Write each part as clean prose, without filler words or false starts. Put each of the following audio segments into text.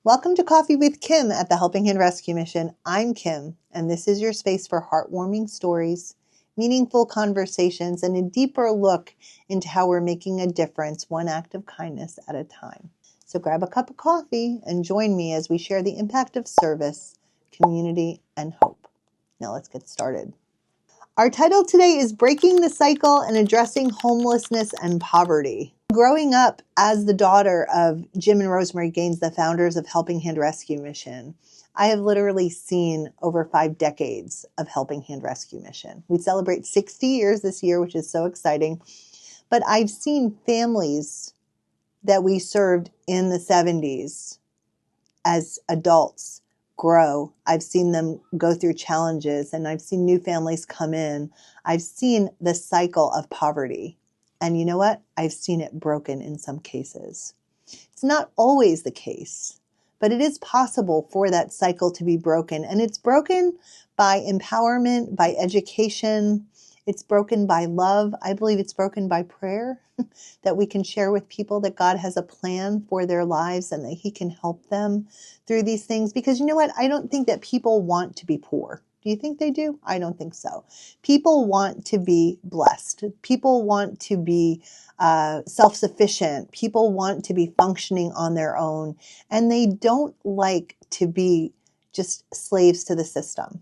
Welcome to Coffee with Kim at the Helping Hand Rescue Mission. I'm Kim, and this is your space for heartwarming stories, meaningful conversations, and a deeper look into how we're making a difference one act of kindness at a time. So grab a cup of coffee and join me as we share the impact of service, community, and hope. Now let's get started. Our title today is Breaking the Cycle and Addressing Homelessness and Poverty. Growing up as the daughter of Jim and Rosemary Gaines, the founders of Helping Hand Rescue Mission, I have literally seen over 5 decades of Helping Hand Rescue Mission. We celebrate 60 years this year, which is so exciting. But I've seen families that we served in the 70s as adults grow. I've seen them go through challenges, and I've seen new families come in. I've seen the cycle of poverty. And you know what? I've seen it broken in some cases. It's not always the case, but it is possible for that cycle to be broken. And it's broken by empowerment, by education. It's broken by love. I believe it's broken by prayer, that we can share with people that God has a plan for their lives and that He can help them through these things. Because you know what? I don't think that people want to be poor. Do you think they do? I don't think so. People want to be blessed. People want to be self-sufficient. People want to be functioning on their own. And they don't like to be just slaves to the system.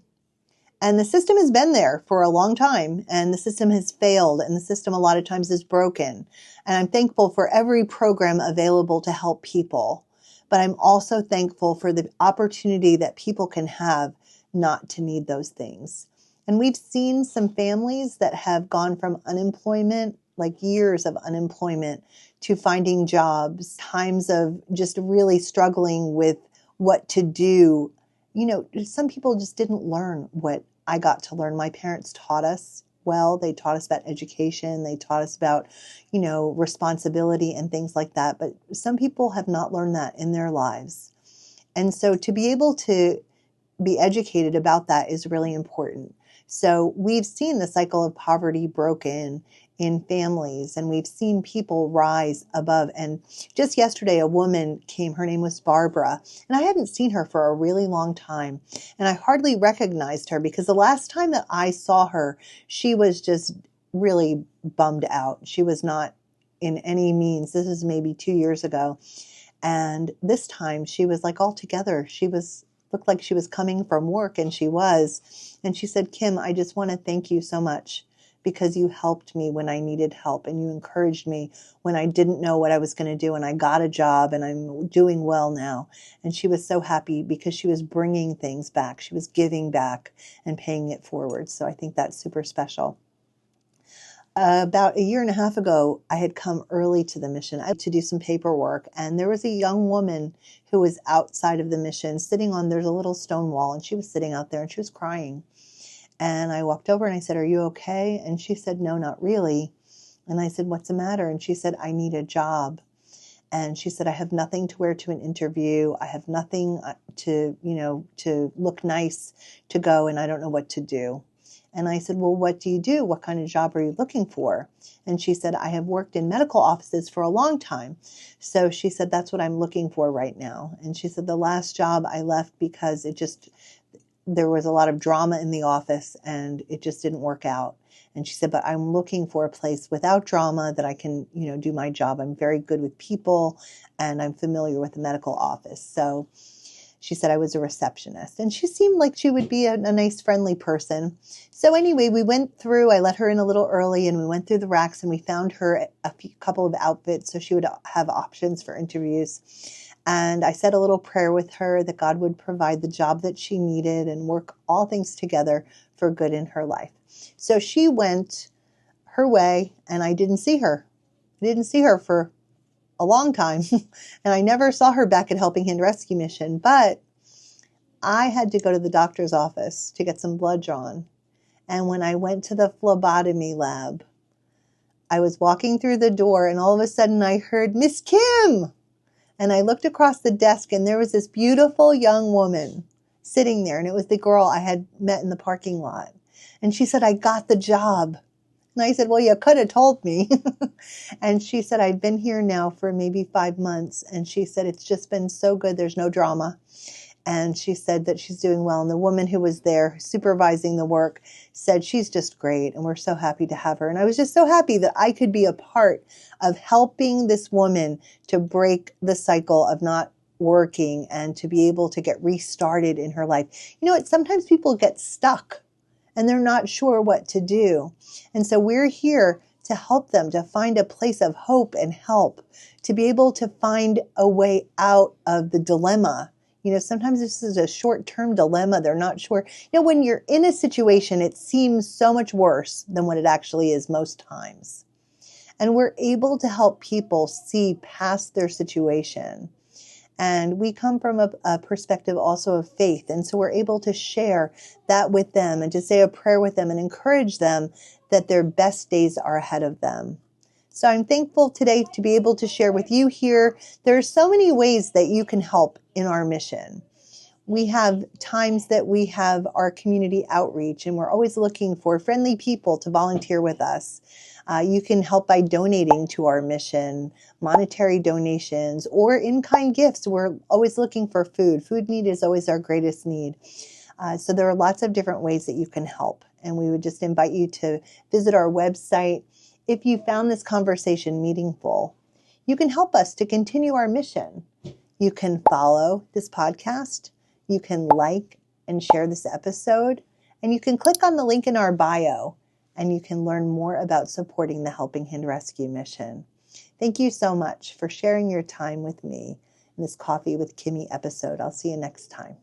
And the system has been there for a long time, and the system has failed, and the system a lot of times is broken. And I'm thankful for every program available to help people. But I'm also thankful for the opportunity that people can have not to need those things. And we've seen some families that have gone from unemployment, like years of unemployment, to finding jobs, times of just really struggling with what to do. You know, some people just didn't learn what I got to learn. My parents taught us well. They taught us about education. They taught us about, responsibility and things like that. But some people have not learned that in their lives. And so to be able to be educated about that is really important. So we've seen the cycle of poverty broken in families, and we've seen people rise above. And just yesterday, a woman came, her name was Barbara, and I hadn't seen her for a really long time. And I hardly recognized her because the last time that I saw her, she was just really bummed out. She was not in any means. This is maybe 2 years ago. And this time she was like all together. Looked like she was coming from work, and she was. And she said, Kim, I just want to thank you so much because you helped me when I needed help, and you encouraged me when I didn't know what I was going to do, and I got a job, and I'm doing well now. And she was so happy because she was bringing things back. She was giving back and paying it forward. So I think that's super special. About 1.5 years ago, I had come early to the mission to do some paperwork, and there was a young woman who was outside of the mission there's a little stone wall, and she was sitting out there and she was crying. And I walked over and I said, are you okay? And she said, no, not really. And I said, what's the matter? And she said, I need a job. And she said, I have nothing to wear to an interview. I have nothing to look nice to go, and I don't know what to do. And I said, well, what do you do? What kind of job are you looking for? And she said, I have worked in medical offices for a long time. So she said, that's what I'm looking for right now. And she said, the last job I left because there was a lot of drama in the office and it just didn't work out. And she said, but I'm looking for a place without drama that I can, do my job. I'm very good with people and I'm familiar with the medical office. So she said I was a receptionist, and she seemed like she would be a nice, friendly person. So anyway, I let her in a little early, and we went through the racks, and we found her a couple of outfits so she would have options for interviews. And I said a little prayer with her that God would provide the job that she needed and work all things together for good in her life. So she went her way, and I didn't see her. I didn't see her for a long time. And I never saw her back at Helping Hand Rescue Mission, but I had to go to the doctor's office to get some blood drawn. And when I went to the phlebotomy lab, I was walking through the door, and all of a sudden I heard, Miss Kim. And I looked across the desk, and there was this beautiful young woman sitting there, and it was the girl I had met in the parking lot. And she said, I got the job. And I said, well, you could have told me. And she said, I'd been here now for maybe 5 months. And she said, it's just been so good. There's no drama. And she said that she's doing well. And the woman who was there supervising the work said she's just great. And we're so happy to have her. And I was just so happy that I could be a part of helping this woman to break the cycle of not working and to be able to get restarted in her life. You know what? Sometimes people get stuck and they're not sure what to do. And so we're here to help them to find a place of hope and help, to be able to find a way out of the dilemma. You know, sometimes this is a short-term dilemma. They're not sure. You know, when you're in a situation, it seems so much worse than what it actually is most times. And we're able to help people see past their situation. And we come from a perspective also of faith. And so we're able to share that with them and to say a prayer with them and encourage them that their best days are ahead of them. So I'm thankful today to be able to share with you here. There are so many ways that you can help in our mission. We have times that we have our community outreach, and we're always looking for friendly people to volunteer with us. You can help by donating to our mission, monetary donations, or in-kind gifts. We're always looking for food. Food need is always our greatest need. So there are lots of different ways that you can help. And we would just invite you to visit our website. If you found this conversation meaningful, you can help us to continue our mission. You can follow this podcast. You can like and share this episode. And you can click on the link in our bio and you can learn more about supporting the Helping Hand Rescue mission. Thank you so much for sharing your time with me in this Coffee with Kimmy episode. I'll see you next time.